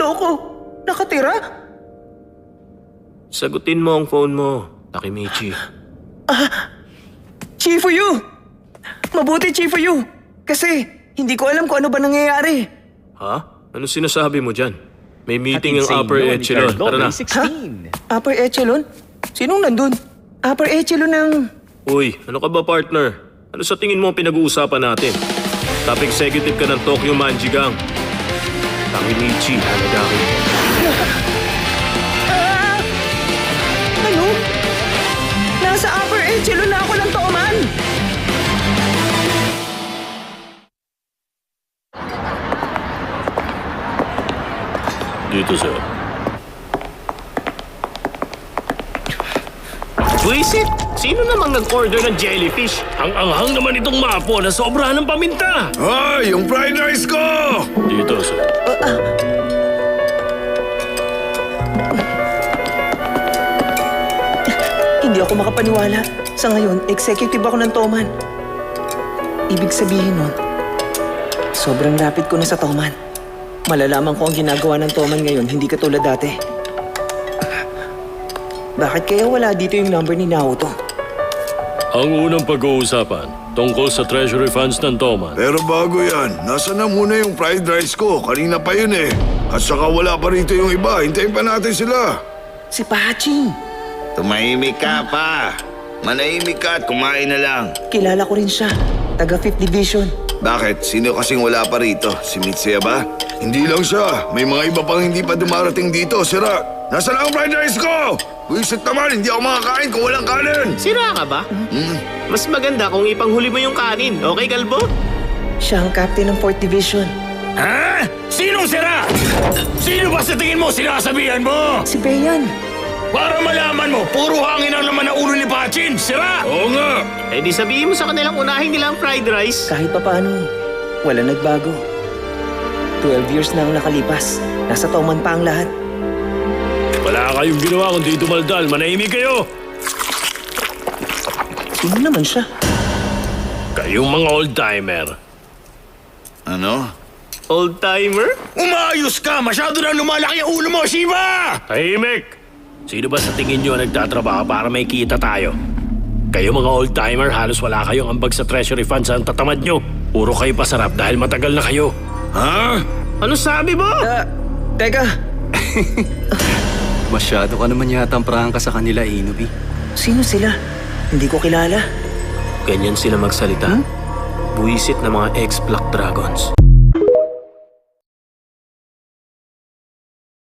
dito ako nakatira? Sagutin mo ang phone mo, Takemichi. Chifuyu! Mabuti, Chifuyu! Kasi hindi ko alam kung ano ba nangyayari. Ha? Ano sinasabi mo dyan? May meeting ang upper echelon. Tara na. Ha? Upper echelon? Sinong nandun? Upper echelon ng... Uy, ano ka ba partner? Ano sa tingin mo ang pinag-uusapan natin? Top executive ka ng Tokyo Manjigang. Takemichi, Hanagaki. Ano? Nasa upper echelon na ako ng Toman! Dito, sir. Buisit! Sino namang nag-order ng jellyfish? Ang anghang naman itong mapo na sobra ng paminta! Hoy, yung fried rice ko! Dito, sir. Hindi ako makapaniwala. Sa ngayon, executive ako ng Toman. Ibig sabihin nun, sobrang rapid ko na sa Toman. Malalaman ko ang ginagawa ng Toman ngayon, hindi katulad dati. Bakit kaya wala dito yung number ni Naoto? Ang unang pag-uusapan tungkol sa treasury funds ng Toman. Pero bago yan, nasa na muna yung fried rice ko? Kanina pa yun eh. At saka wala pa rito yung iba. Hintayin pa natin sila. Si Paching. Tumahimik ka pa. Manahimik ka at kumain na lang. Kilala ko rin siya. Taga 5th Division. Bakit? Sino kasing wala pa rito? Si Mitsuya ba? Hindi lang siya. May mga iba pang hindi pa dumarating dito. Sira, nasa na ang fried rice ko? Buisit naman, hindi ako makakain kung walang kanin. Sira ka ba? Mas maganda kung ipanghuli mo yung kanin, okay, Galbo? Siya ang captain ng 4th Division. Ha? Sinong sira? Sino ba sa tingin mo sinasabihan mo? Si Bayan. Para malaman mo, puro hangin ang naman ang ulo ni Pachin. Sira! Oo nga. Eh di sabihin mo sa kanilang unahin nila ang fried rice. Kahit papaano, wala nagbago. 12 years na ang nakalipas. Nasa Toman pa ang lahat. Wala kayong ginawa kundi dumaldal. Manahimik kayo! Sino naman siya? Kayong mga old-timer. Ano? Old-timer? Umayos ka! Masyado na lumalaki ang ulo mo, Shiva! Tahimik! Sino ba sa tingin nyo nagtatrabaho para may kita tayo? Kayo mga old-timer, halos wala kayong ambag sa treasury funds ang tatamad nyo. Puro kayo pasarap dahil matagal na kayo. Ha? Ano sabi mo? Teka, Masyado ka naman yata ang prangka sa kanila, Inubi. sino sila? Hindi ko kilala. Ganyan sila magsalita. Buwisit na mga ex-Black Dragons.